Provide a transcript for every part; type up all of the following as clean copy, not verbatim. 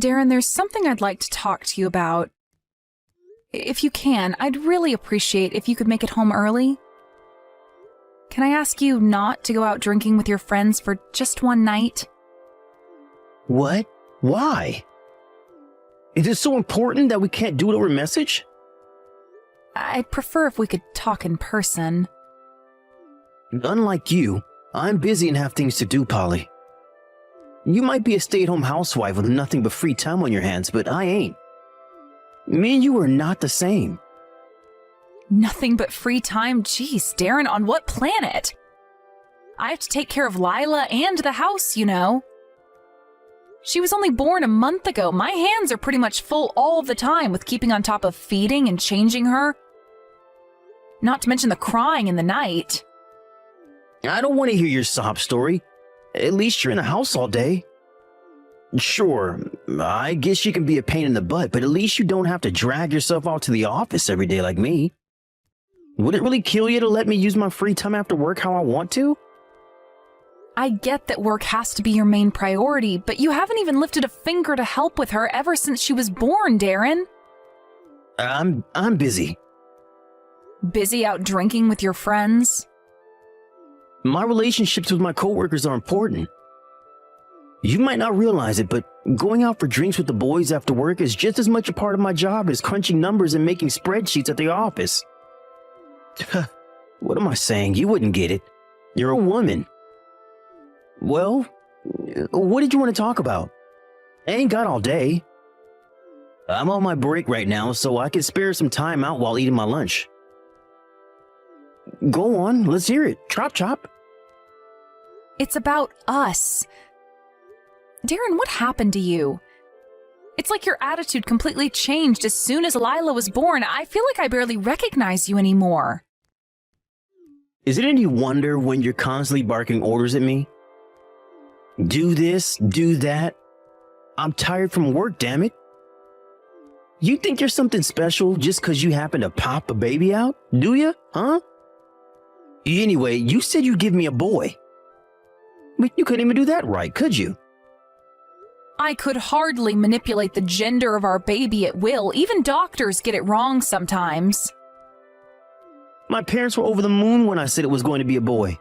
Darren, there's something I'd like to talk to you about. If you can, I'd really appreciate if you could make it home early. Can I ask you not to go out drinking with your friends for just one night? What? Why? Is it so important that we can't do it over message? I'd prefer if we could talk in person. Unlike you, I'm busy and have things to do, Polly. You might be a stay-at-home housewife with nothing but free time on your hands, but I ain't. Me and you are not the same. Nothing but free time? Jeez, Darren, on what planet? I have to take care of Lila and the house, you know. She was only born a month ago. My hands are pretty much full all the time with keeping on top of feeding and changing her. Not to mention the crying in the night. I don't want to hear your sob story. At least you're in the house all day. Sure, I guess you can be a pain in the butt, but at least you don't have to drag yourself out to the office every day like me. Would it really kill you to let me use my free time after work how I want to? I get that work has to be your main priority, but you haven't even lifted a finger to help with her ever since she was born, Darren. I'm busy. Busy out drinking with your friends? My relationships with my coworkers are important. You might not realize it, but going out for drinks with the boys after work is just as much a part of my job as crunching numbers and making spreadsheets at the office. What am I saying? You wouldn't get it. You're a woman. Well, what did you want to talk about? I ain't got all day. I'm on my break right now, so I can spare some time out while eating my lunch. Go on, let's hear it. Chop chop. It's about us. Darren, what happened to you? It's like your attitude completely changed as soon as Lila was born. I feel like I barely recognize you anymore. Is it any wonder when you're constantly barking orders at me? Do this, do that. I'm tired from work, damn it. You think you're something special just because you happen to pop a baby out? Do you? Huh? Anyway, you said you'd give me a boy. But you couldn't even do that right, could you? I could hardly manipulate the gender of our baby at will. Even doctors get it wrong sometimes. My parents were over the moon when I said it was going to be a boy.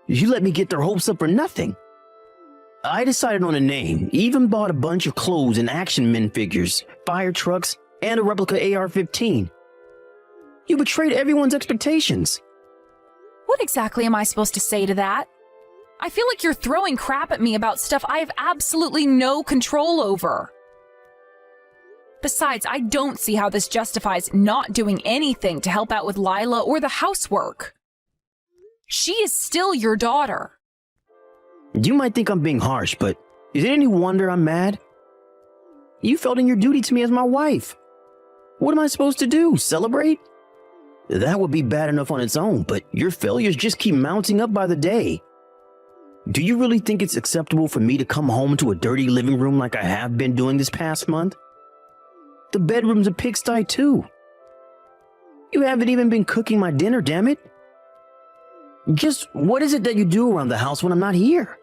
You let me get their hopes up for nothing. I decided on a name, even bought a bunch of clothes and action men figures, fire trucks, and a replica AR-15. You betrayed everyone's expectations. What exactly am I supposed to say to that? I feel like you're throwing crap at me about stuff I have absolutely no control over. Besides, I don't see how this justifies not doing anything to help out with Lila or the housework. She is still your daughter. You might think I'm being harsh, but is it any wonder I'm mad? You felt in your duty to me as my wife. What am I supposed to do? Celebrate? That would be bad enough on its own, but your failures just keep mounting up by the day. Do you really think it's acceptable for me to come home to a dirty living room like I have been doing this past month? The bedroom's a pigsty too. You haven't even been cooking my dinner, damn it. Just what is it that you do around the house when I'm not here?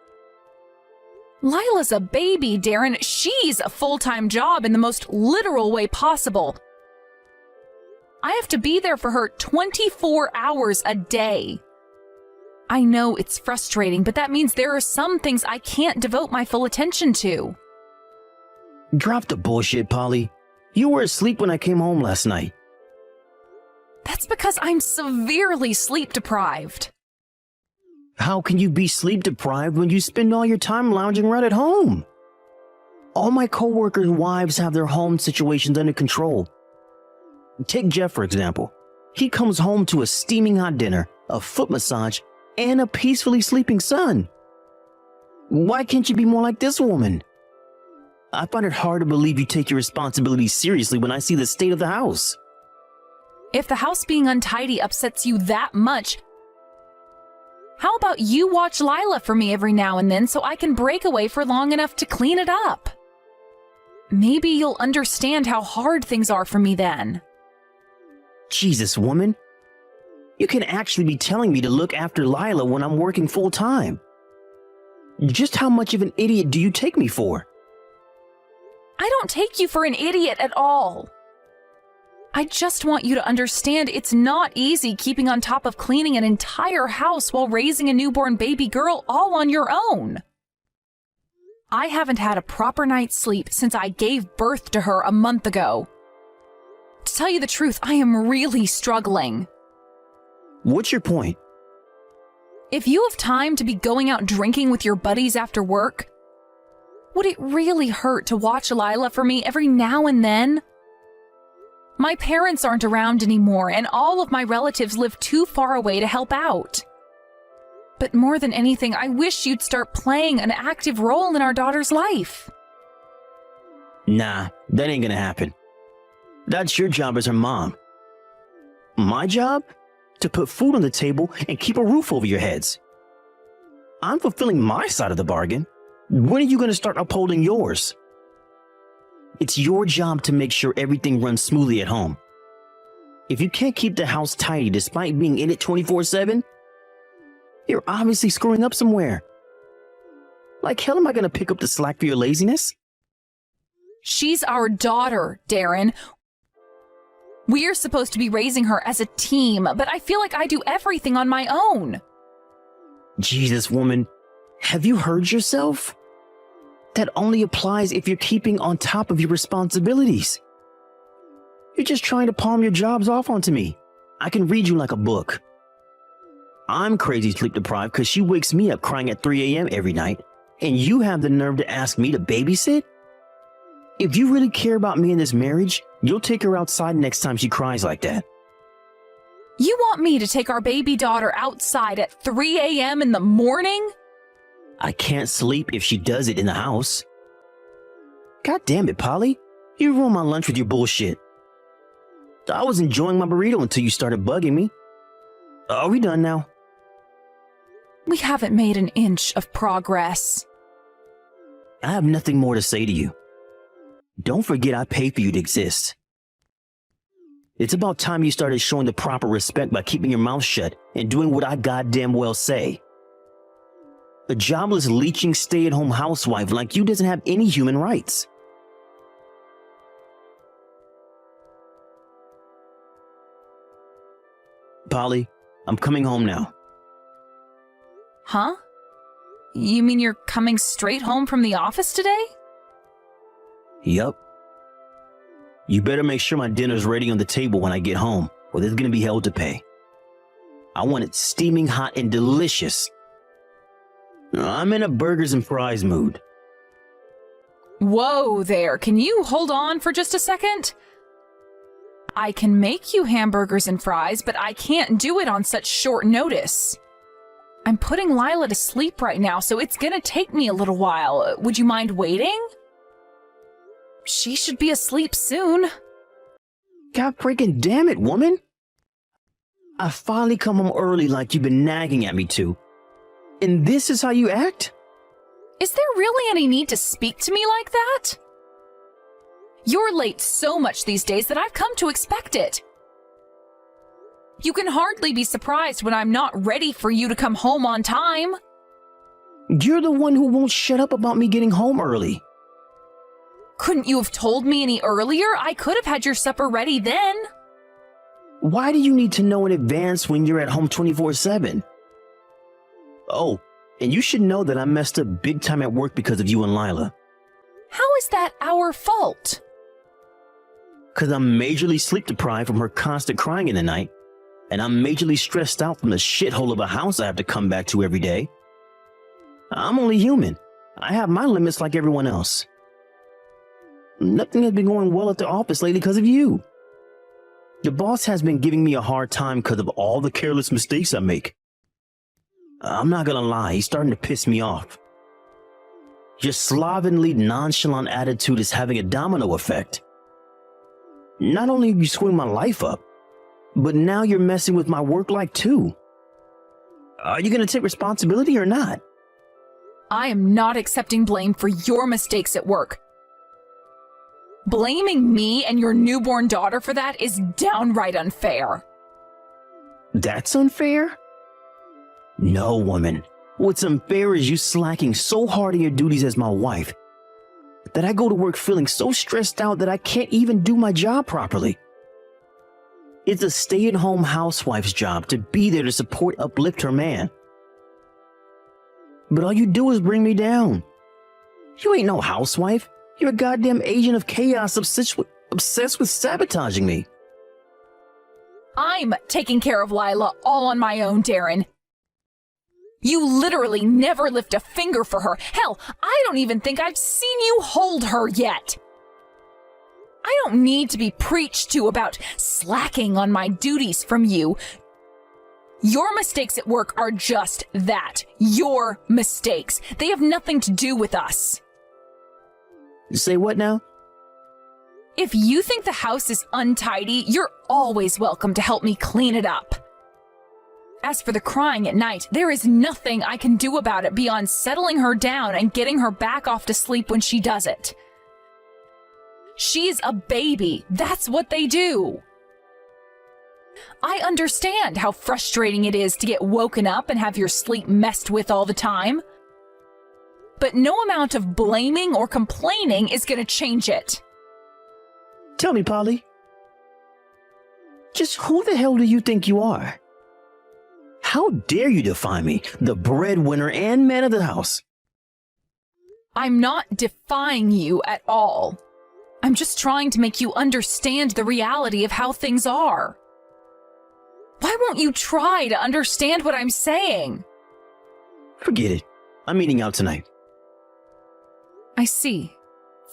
Lila's a baby, Darren. She's a full-time job in the most literal way possible. I have to be there for her 24 hours a day. I know it's frustrating, but that means there are some things I can't devote my full attention to. Drop the bullshit, Polly. You were asleep when I came home last night. That's because I'm severely sleep-deprived. How can you be sleep-deprived when you spend all your time lounging around at home? All my coworkers' wives have their home situations under control. Take Jeff, for example. He comes home to a steaming hot dinner, a foot massage, and a peacefully sleeping son. Why can't you be more like this woman? I find it hard to believe you take your responsibilities seriously when I see the state of the house. If the house being untidy upsets you that much, how about you watch Lila for me every now and then so I can break away for long enough to clean it up? Maybe you'll understand how hard things are for me then. Jesus, woman. You can actually be telling me to look after Lila when I'm working full time. Just how much of an idiot do you take me for? I don't take you for an idiot at all. I just want you to understand it's not easy keeping on top of cleaning an entire house while raising a newborn baby girl all on your own. I haven't had a proper night's sleep since I gave birth to her a month ago. To tell you the truth, I am really struggling. What's your point? If you have time to be going out drinking with your buddies after work, would it really hurt to watch Lila for me every now and then? My parents aren't around anymore, and all of my relatives live too far away to help out. But more than anything, I wish you'd start playing an active role in our daughter's life. Nah, that ain't gonna happen. That's your job as her mom. My job? To put food on the table and keep a roof over your heads. I'm fulfilling my side of the bargain. When are you gonna start upholding yours? It's your job to make sure everything runs smoothly at home. If you can't keep the house tidy despite being in it 24/7, you're obviously screwing up somewhere. Like hell am I gonna pick up the slack for your laziness? She's our daughter, Darren. We're supposed to be raising her as a team, but I feel like I do everything on my own. Jesus, woman, have you heard yourself? That only applies if you're keeping on top of your responsibilities. You're just trying to palm your jobs off onto me. I can read you like a book. I'm crazy sleep deprived because she wakes me up crying at 3 a.m. every night, and you have the nerve to ask me to babysit? If you really care about me in this marriage, you'll take her outside next time she cries like that. You want me to take our baby daughter outside at 3 a.m. in the morning? I can't sleep if she does it in the house. God damn it, Polly. You ruined my lunch with your bullshit. I was enjoying my burrito until you started bugging me. Are we done now? We haven't made an inch of progress. I have nothing more to say to you. Don't forget I pay for you to exist. It's about time you started showing the proper respect by keeping your mouth shut and doing what I goddamn well say. A jobless, leeching, stay-at-home housewife like you doesn't have any human rights. Polly, I'm coming home now. Huh? You mean you're coming straight home from the office today? Yup. You better make sure my dinner's ready on the table when I get home, or there's gonna be hell to pay. I want it steaming hot and delicious. I'm in a burgers and fries mood. Whoa there, can you hold on for just a second? I can make you hamburgers and fries, but I can't do it on such short notice. I'm putting Lila to sleep right now, so it's gonna take me a little while. Would you mind waiting? She should be asleep soon. God freaking damn it, woman! I finally come home early like you've been nagging at me to. And this is how you act? Is there really any need to speak to me like that? You're late so much these days that I've come to expect it. You can hardly be surprised when I'm not ready for you to come home on time. You're the one who won't shut up about me getting home early. Couldn't you have told me any earlier? I could have had your supper ready then. Why do you need to know in advance when you're at home 24/7? Oh, and you should know that I messed up big time at work because of you and Lila. How is that our fault? Because I'm majorly sleep deprived from her constant crying in the night, and I'm majorly stressed out from the shithole of a house I have to come back to every day. I'm only human. I have my limits like everyone else. Nothing has been going well at the office lately because of you. The boss has been giving me a hard time because of all the careless mistakes I make. I'm not gonna lie, he's starting to piss me off. Your slovenly, nonchalant attitude is having a domino effect. Not only are you screwing my life up, but now you're messing with my work life too. Are you gonna take responsibility or not? I am not accepting blame for your mistakes at work. Blaming me and your newborn daughter for that is downright unfair. That's unfair? No, woman. What's unfair is you slacking so hard in your duties as my wife that I go to work feeling so stressed out that I can't even do my job properly. It's a stay-at-home housewife's job to be there to support, uplift her man. But all you do is bring me down. You ain't no housewife. You're a goddamn agent of chaos obsessed with sabotaging me. I'm taking care of Lila all on my own, Darren. You literally never lift a finger for her. Hell, I don't even think I've seen you hold her yet. I don't need to be preached to about slacking on my duties from you. Your mistakes at work are just that. Your mistakes. They have nothing to do with us. Say what now? If you think the house is untidy, you're always welcome to help me clean it up. As for the crying at night, there is nothing I can do about it beyond settling her down and getting her back off to sleep when she does it. She's a baby. That's what they do. I understand how frustrating it is to get woken up and have your sleep messed with all the time. But no amount of blaming or complaining is going to change it. Tell me, Polly. Just who the hell do you think you are? How dare you define me, the breadwinner and man of the house? I'm not defying you at all. I'm just trying to make you understand the reality of how things are. Why won't you try to understand what I'm saying? Forget it. I'm eating out tonight. I see.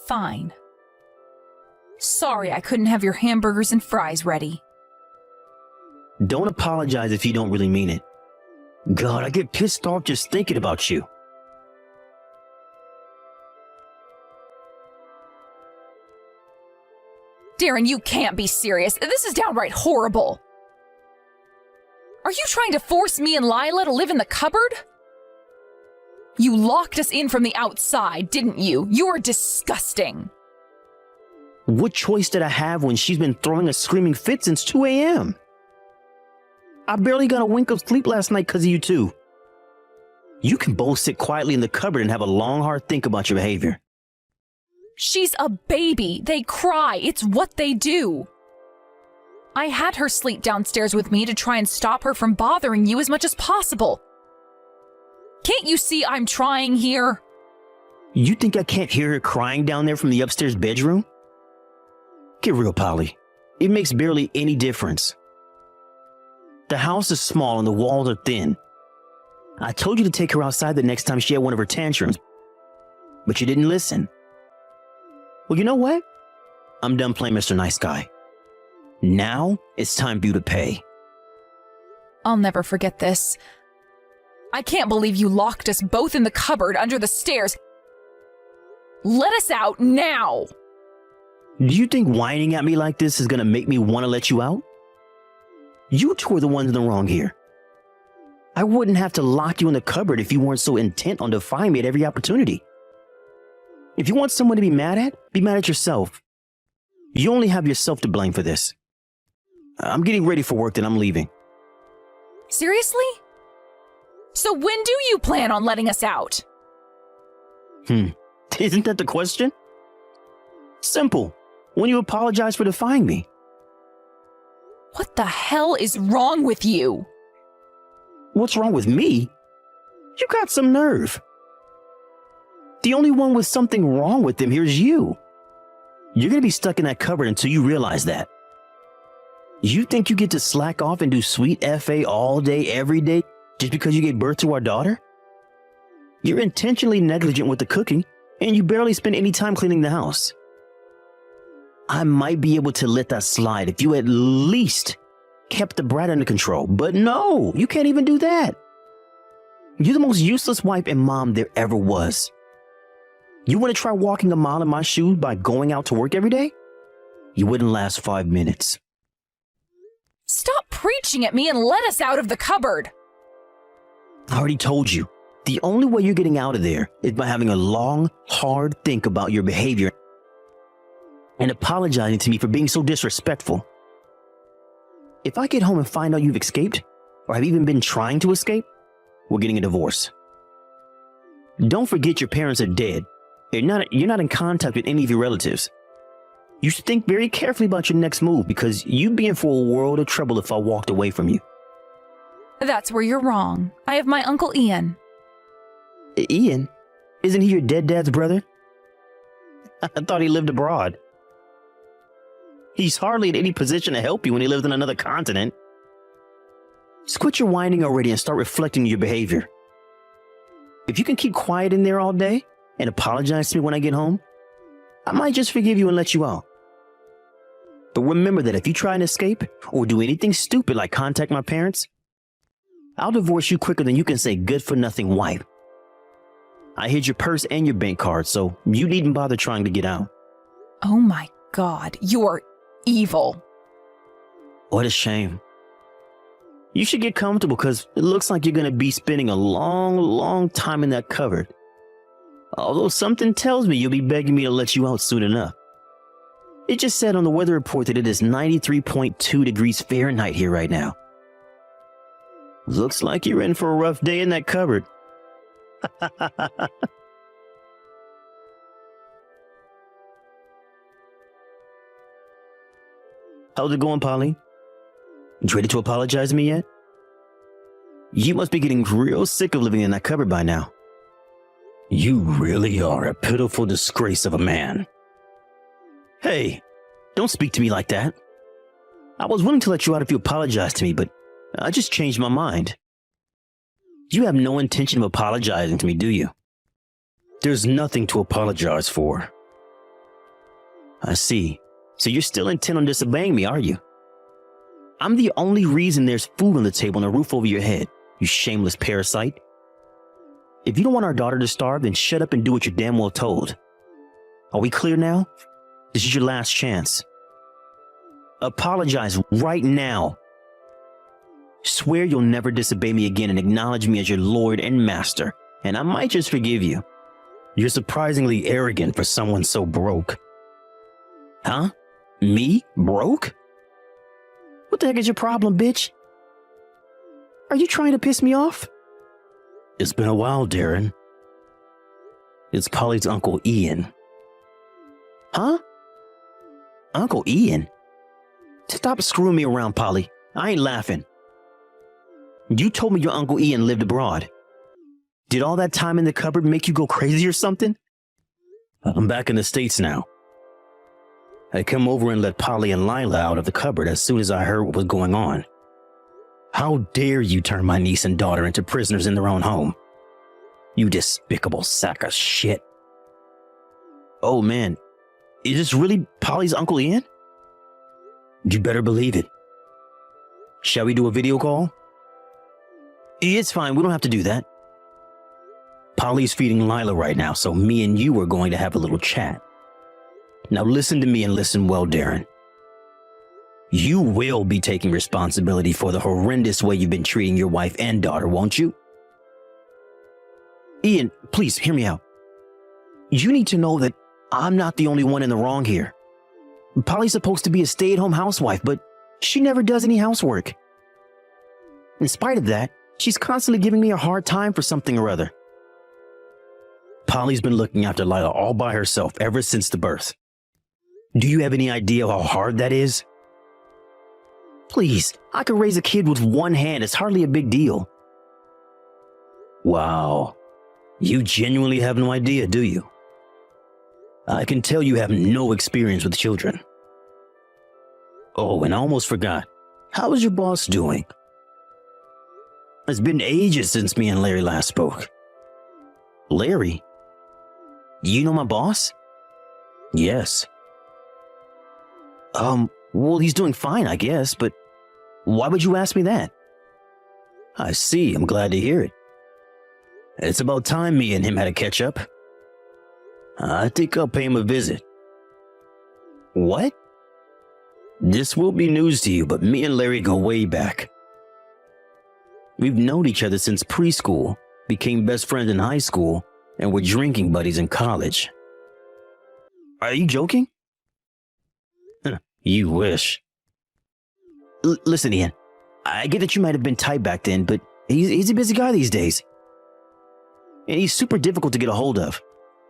Fine. Sorry I couldn't have your hamburgers and fries ready. Don't apologize if you don't really mean it. God, I get pissed off just thinking about you. Darren, you can't be serious. This is downright horrible. Are you trying to force me and Lila to live in the cupboard? You locked us in from the outside, didn't you? You're disgusting. What choice did I have when she's been throwing a screaming fit since 2 a.m.? I barely got a wink of sleep last night because of you two. You can both sit quietly in the cupboard and have a long, hard think about your behavior. She's a baby. They cry. It's what they do. I had her sleep downstairs with me to try and stop her from bothering you as much as possible. Can't you see I'm trying here? You think I can't hear her crying down there from the upstairs bedroom? Get real, Polly. It makes barely any difference. The house is small and the walls are thin. I told you to take her outside the next time she had one of her tantrums, but you didn't listen. Well, you know what? I'm done playing Mr. Nice Guy. Now it's time for you to pay. I'll never forget this. I can't believe you locked us both in the cupboard under the stairs. Let us out now! Do you think whining at me like this is gonna make me want to let you out? You two are the ones in the wrong here. I wouldn't have to lock you in the cupboard if you weren't so intent on defying me at every opportunity. If you want someone to be mad at yourself. You only have yourself to blame for this. I'm getting ready for work and I'm leaving. Seriously? So when do you plan on letting us out? Isn't that the question? Simple. When you apologize for defying me. What the hell is wrong with you? What's wrong with me? You got some nerve. The only one with something wrong with them here is you. You're gonna be stuck in that cupboard until you realize that. You think you get to slack off and do sweet FA all day, every day, just because you gave birth to our daughter? You're intentionally negligent with the cooking, and you barely spend any time cleaning the house. I might be able to let that slide if you at least kept the brat under control, but no, you can't even do that. You're the most useless wife and mom there ever was. You want to try walking a mile in my shoes by going out to work every day? You wouldn't last 5 minutes. Stop preaching at me and let us out of the cupboard. I already told you, the only way you're getting out of there is by having a long, hard think about your behavior and apologizing to me for being so disrespectful. If I get home and find out you've escaped, or have even been trying to escape, we're getting a divorce. Don't forget your parents are dead, You're not in contact with any of your relatives. You should think very carefully about your next move because you'd be in for a world of trouble if I walked away from you. That's where you're wrong. I have my Uncle Ian. Ian? Isn't he your dead dad's brother? I thought he lived abroad. He's hardly in any position to help you when he lives in another continent. Just quit your whining already and start reflecting your behavior. If you can keep quiet in there all day and apologize to me when I get home, I might just forgive you and let you out. But remember that if you try and escape or do anything stupid like contact my parents, I'll divorce you quicker than you can say good-for-nothing wife. I hid your purse and your bank card, so you needn't bother trying to get out. Oh my God, you're evil. What a shame. You should get comfortable because it looks like you're going to be spending a long, long time in that cupboard. Although something tells me you'll be begging me to let you out soon enough. It just said on the weather report that it is 93.2 degrees Fahrenheit here right now. Looks like you're in for a rough day in that cupboard. How's it going, Polly? You ready to apologize to me yet? You must be getting real sick of living in that cupboard by now. You really are a pitiful disgrace of a man. Hey, don't speak to me like that. I was willing to let you out if you apologized to me, but I just changed my mind. You have no intention of apologizing to me, do you? There's nothing to apologize for. I see. So you're still intent on disobeying me, are you? I'm the only reason there's food on the table and a roof over your head, you shameless parasite. If you don't want our daughter to starve, then shut up and do what you're damn well told. Are we clear now? This is your last chance. Apologize right now. Swear you'll never disobey me again and acknowledge me as your lord and master, and I might just forgive you. You're surprisingly arrogant for someone so broke. Huh? Me? Broke? What the heck is your problem, bitch? Are you trying to piss me off? It's been a while, Darren. It's Polly's Uncle Ian. Huh? Uncle Ian? Stop screwing me around, Polly. I ain't laughing. You told me your Uncle Ian lived abroad. Did all that time in the cupboard make you go crazy or something? I'm back in the States now. I come over and let Polly and Lila out of the cupboard as soon as I heard what was going on. How dare you turn my niece and daughter into prisoners in their own home? You despicable sack of shit. Oh man, is this really Polly's Uncle Ian? You better believe it. Shall we do a video call? It's fine, we don't have to do that. Polly's feeding Lila right now, so me and you are going to have a little chat. Now listen to me and listen well, Darren. You will be taking responsibility for the horrendous way you've been treating your wife and daughter, won't you? Ian, please hear me out. You need to know that I'm not the only one in the wrong here. Polly's supposed to be a stay-at-home housewife, but she never does any housework. In spite of that, she's constantly giving me a hard time for something or other. Polly's been looking after Lila all by herself ever since the birth. Do you have any idea how hard that is? Please, I could raise a kid with one hand. It's hardly a big deal. Wow. You genuinely have no idea, do you? I can tell you have no experience with children. Oh, and I almost forgot. How is your boss doing? It's been ages since me and Larry last spoke. Larry? You know my boss? Yes. Well, he's doing fine, I guess, but why would you ask me that? I see, I'm glad to hear it. It's about time me and him had a catch-up. I think I'll pay him a visit. What? This will be news to you, but me and Larry go way back. We've known each other since preschool, became best friends in high school, and were drinking buddies in college. Are you joking? You wish. Listen, Ian, I get that you might have been tight back then, but he's a busy guy these days. And he's super difficult to get a hold of.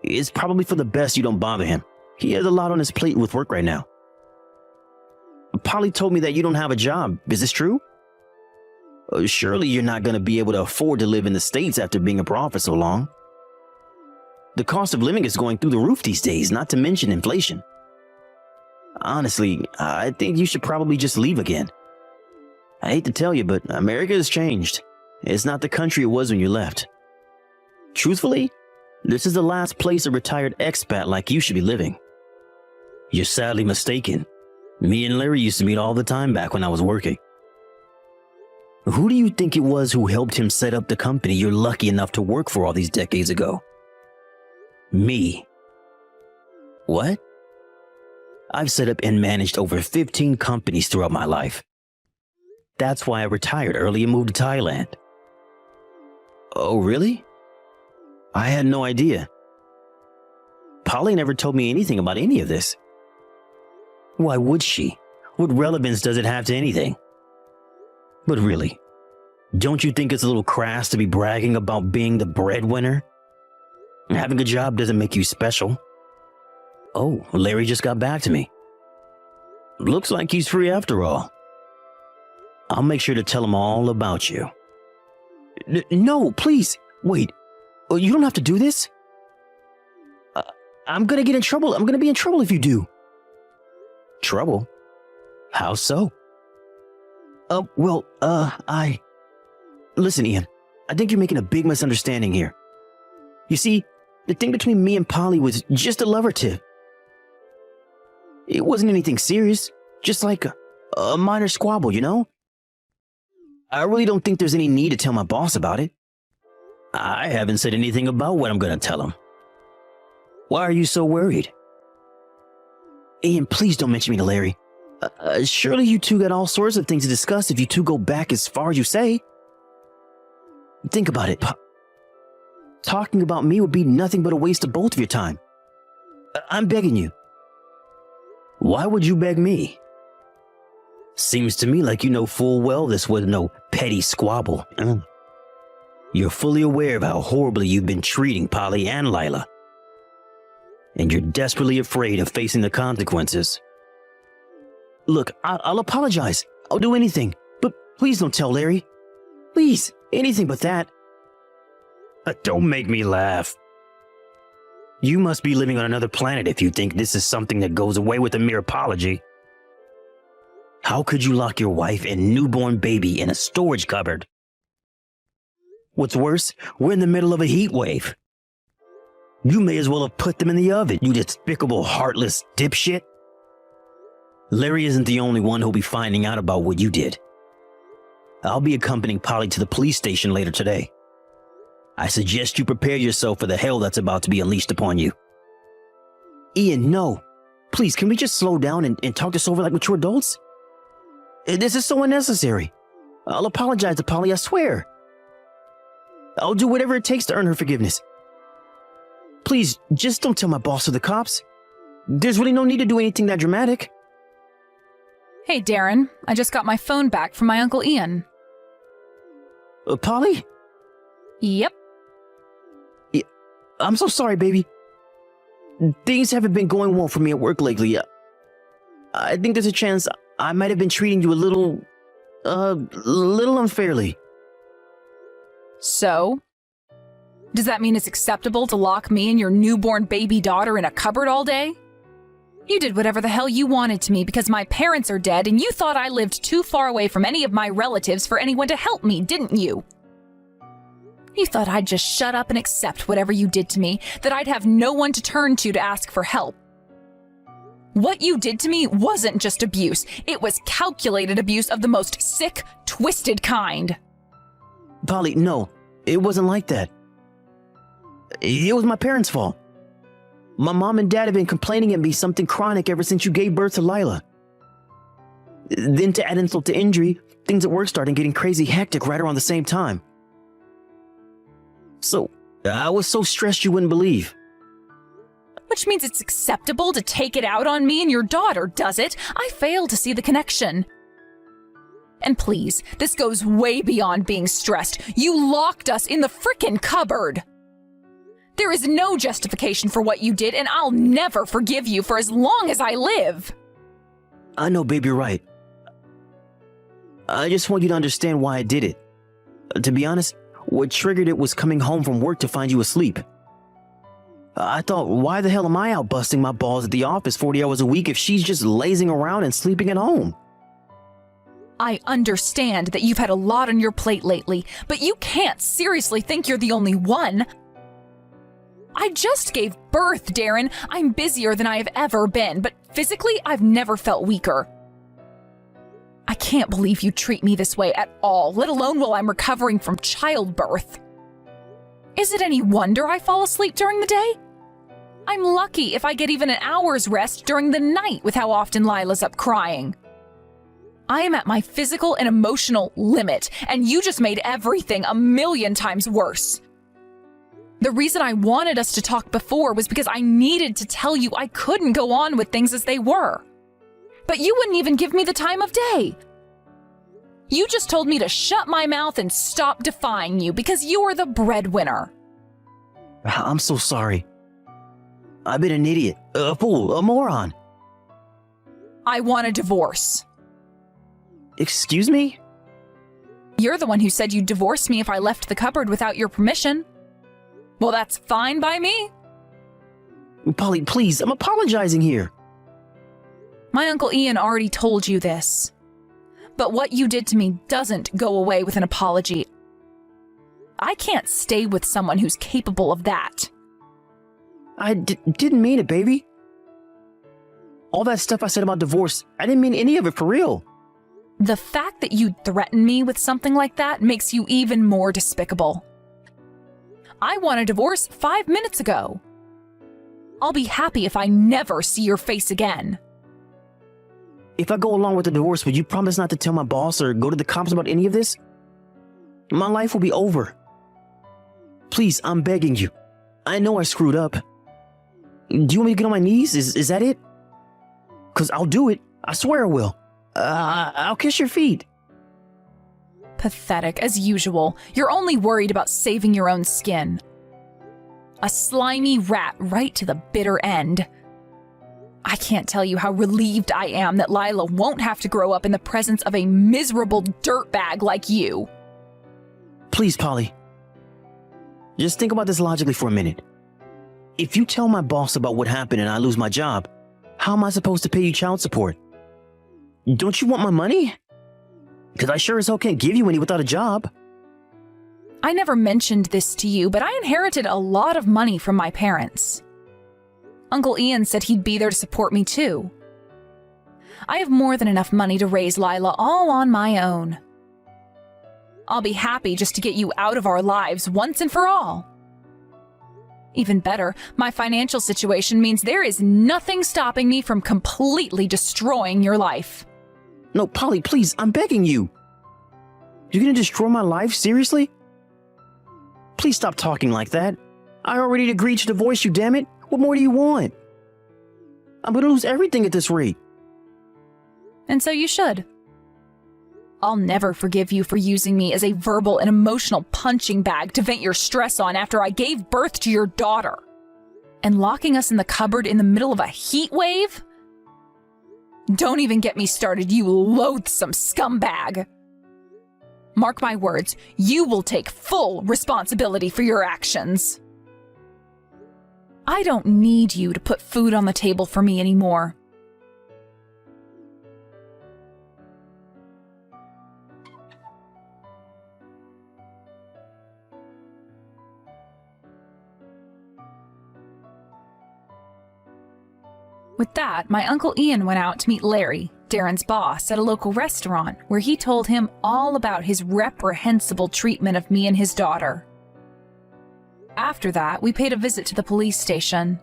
It's probably for the best you don't bother him. He has a lot on his plate with work right now. Polly told me that you don't have a job. Is this true? Surely you're not going to be able to afford to live in the States after being abroad for so long. The cost of living is going through the roof these days, not to mention inflation. Honestly, I think you should probably just leave again. I hate to tell you, but America has changed. It's not the country it was when you left. Truthfully, this is the last place a retired expat like you should be living. You're sadly mistaken. Me and Larry used to meet all the time back when I was working. Who do you think it was who helped him set up the company you're lucky enough to work for all these decades ago? Me. What? I've set up and managed over 15 companies throughout my life. That's why I retired early and moved to Thailand. Oh, really? I had no idea. Polly never told me anything about any of this. Why would she? What relevance does it have to anything? But really, don't you think it's a little crass to be bragging about being the breadwinner? Having a job doesn't make you special. Oh, Larry just got back to me. Looks like he's free after all. I'll make sure to tell him all about you. No, please, wait. You don't have to do this. I'm gonna get in trouble. I'm gonna be in trouble if you do. Trouble? How so? Listen, Ian, I think you're making a big misunderstanding here. You see, the thing between me and Polly was just a lover tip. It wasn't anything serious, just like a minor squabble, you know? I really don't think there's any need to tell my boss about it. I haven't said anything about what I'm gonna tell him. Why are you so worried? Ian, please don't mention me to Larry. Surely you two got all sorts of things to discuss if you two go back as far as you say. Think about it. Talking about me would be nothing but a waste of both of your time. I'm begging you. Why would you beg me? Seems to me like you know full well this was no petty squabble. You're fully aware of how horribly you've been treating Polly and Lila. And you're desperately afraid of facing the consequences. Look, I'll apologize. I'll do anything. But please don't tell Larry. Please, anything but that. Don't make me laugh. You must be living on another planet if you think this is something that goes away with a mere apology. How could you lock your wife and newborn baby in a storage cupboard? What's worse, we're in the middle of a heat wave. You may as well have put them in the oven, you despicable, heartless dipshit. Larry isn't the only one who'll be finding out about what you did. I'll be accompanying Polly to the police station later today. I suggest you prepare yourself for the hell that's about to be unleashed upon you. Ian, no. Please, can we just slow down and talk this over like mature adults? This is so unnecessary. I'll apologize to Polly, I swear. I'll do whatever it takes to earn her forgiveness. Please, just don't tell my boss or the cops. There's really no need to do anything that dramatic. Hey, Darren, I just got my phone back from my Uncle Ian. Polly? Yep. I'm so sorry, baby. Things haven't been going well for me at work lately. I think there's a chance I might have been treating you a little unfairly. So? Does that mean it's acceptable to lock me and your newborn baby daughter in a cupboard all day? You did whatever the hell you wanted to me because my parents are dead and you thought I lived too far away from any of my relatives for anyone to help me, didn't you? You thought I'd just shut up and accept whatever you did to me, that I'd have no one to turn to ask for help. What you did to me wasn't just abuse. It was calculated abuse of the most sick, twisted kind. Polly, no, it wasn't like that. It was my parents' fault. My mom and dad have been complaining at me something chronic ever since you gave birth to Lila. Then to add insult to injury, things at work started getting crazy hectic right around the same time. So, I was so stressed you wouldn't believe. Which means it's acceptable to take it out on me and your daughter, does it? I fail to see the connection. And please, this goes way beyond being stressed. You locked us in the frickin' cupboard. There is no justification for what you did, and I'll never forgive you for as long as I live. I know, babe, you're right. I just want you to understand why I did it. To be honest, what triggered it was coming home from work to find you asleep. I thought, why the hell am I out busting my balls at the office 40 hours a week if she's just lazing around and sleeping at home? I understand that you've had a lot on your plate lately, but you can't seriously think you're the only one. I just gave birth, Darren. I'm busier than I have ever been, but physically, I've never felt weaker. I can't believe you treat me this way at all, let alone while I'm recovering from childbirth. Is it any wonder I fall asleep during the day? I'm lucky if I get even an hour's rest during the night with how often Lila's up crying. I am at my physical and emotional limit, and you just made everything a million times worse. The reason I wanted us to talk before was because I needed to tell you I couldn't go on with things as they were. But you wouldn't even give me the time of day. You just told me to shut my mouth and stop defying you because you are the breadwinner. I'm so sorry. I've been an idiot, a fool, a moron. I want a divorce. Excuse me? You're the one who said you'd divorce me if I left the cupboard without your permission. Well, that's fine by me. Polly, please, I'm apologizing here. My Uncle Ian already told you this. But what you did to me doesn't go away with an apology. I can't stay with someone who's capable of that. I didn't mean it, baby. All that stuff I said about divorce, I didn't mean any of it for real. The fact that you'd threaten me with something like that makes you even more despicable. I want a divorce 5 minutes ago. I'll be happy if I never see your face again. If I go along with the divorce, would you promise not to tell my boss or go to the cops about any of this? My life will be over. Please, I'm begging you. I know I screwed up. Do you want me to get on my knees? Is that it? Because I'll do it. I swear I will. I'll kiss your feet. Pathetic, as usual. You're only worried about saving your own skin. A slimy rat right to the bitter end. I can't tell you how relieved I am that Lila won't have to grow up in the presence of a miserable dirtbag like you. Please, Polly. Just think about this logically for a minute. If you tell my boss about what happened and I lose my job, how am I supposed to pay you child support? Don't you want my money? Because I sure as hell can't give you any without a job. I never mentioned this to you, but I inherited a lot of money from my parents. Uncle Ian said he'd be there to support me too. I have more than enough money to raise Lila all on my own. I'll be happy just to get you out of our lives once and for all. Even better, my financial situation means there is nothing stopping me from completely destroying your life. No, Polly, please, I'm begging you. You're gonna destroy my life? Seriously? Please stop talking like that. I already agreed to divorce you, damn it. What more do you want? I'm gonna lose everything at this rate. And so you should. I'll never forgive you for using me as a verbal and emotional punching bag to vent your stress on after I gave birth to your daughter. And locking us in the cupboard in the middle of a heat wave? Don't even get me started, you loathsome scumbag. Mark my words, you will take full responsibility for your actions. I don't need you to put food on the table for me anymore. With that, my Uncle Ian went out to meet Larry, Darren's boss, at a local restaurant where he told him all about his reprehensible treatment of me and his daughter. After that, we paid a visit to the police station.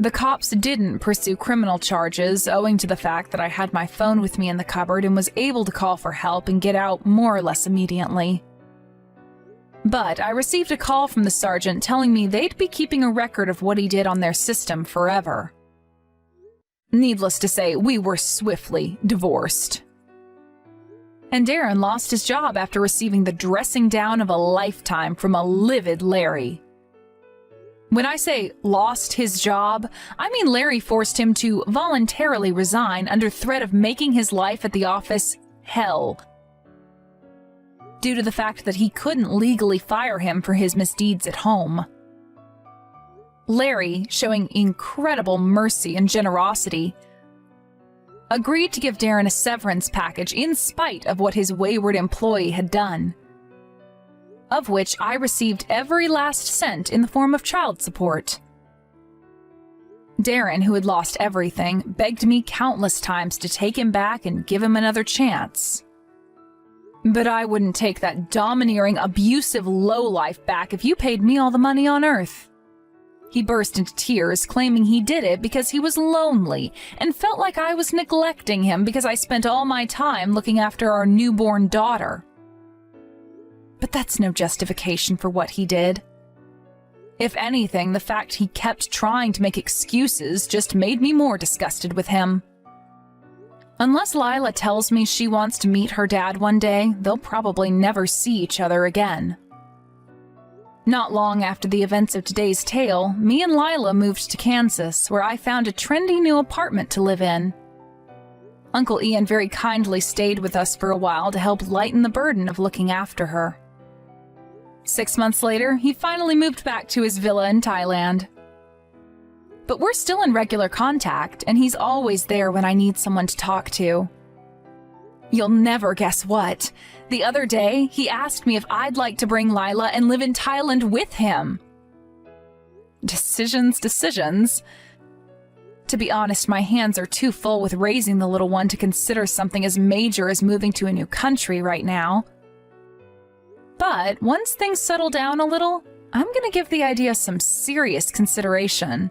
The cops didn't pursue criminal charges owing to the fact that I had my phone with me in the cupboard and was able to call for help and get out more or less immediately. But I received a call from the sergeant telling me they'd be keeping a record of what he did on their system forever. Needless to say, we were swiftly divorced. And Darren lost his job after receiving the dressing down of a lifetime from a livid Larry. When I say lost his job, I mean Larry forced him to voluntarily resign under threat of making his life at the office hell, due to the fact that he couldn't legally fire him for his misdeeds at home. Larry, showing incredible mercy and generosity, agreed to give Darren a severance package in spite of what his wayward employee had done, of which I received every last cent in the form of child support. Darren, who had lost everything, begged me countless times to take him back and give him another chance. But I wouldn't take that domineering, abusive lowlife back if you paid me all the money on earth. He burst into tears, claiming he did it because he was lonely and felt like I was neglecting him because I spent all my time looking after our newborn daughter. But that's no justification for what he did. If anything, the fact he kept trying to make excuses just made me more disgusted with him. Unless Lila tells me she wants to meet her dad one day, they'll probably never see each other again. Not long after the events of today's tale, me and Lila moved to Kansas, where I found a trendy new apartment to live in. Uncle Ian very kindly stayed with us for a while to help lighten the burden of looking after her. 6 months later, he finally moved back to his villa in Thailand. But we're still in regular contact, and he's always there when I need someone to talk to. You'll never guess what. The other day, he asked me if I'd like to bring Lila and live in Thailand with him. Decisions. To be honest, my hands are too full with raising the little one to consider something as major as moving to a new country right now. But once things settle down a little, I'm going to give the idea some serious consideration.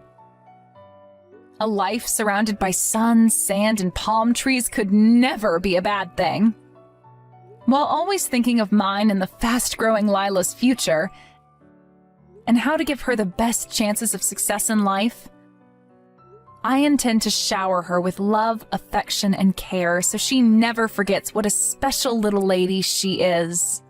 A life surrounded by sun, sand, and palm trees could never be a bad thing. While always thinking of mine and the fast-growing Lila's future, and how to give her the best chances of success in life, I intend to shower her with love, affection, and care so she never forgets what a special little lady she is.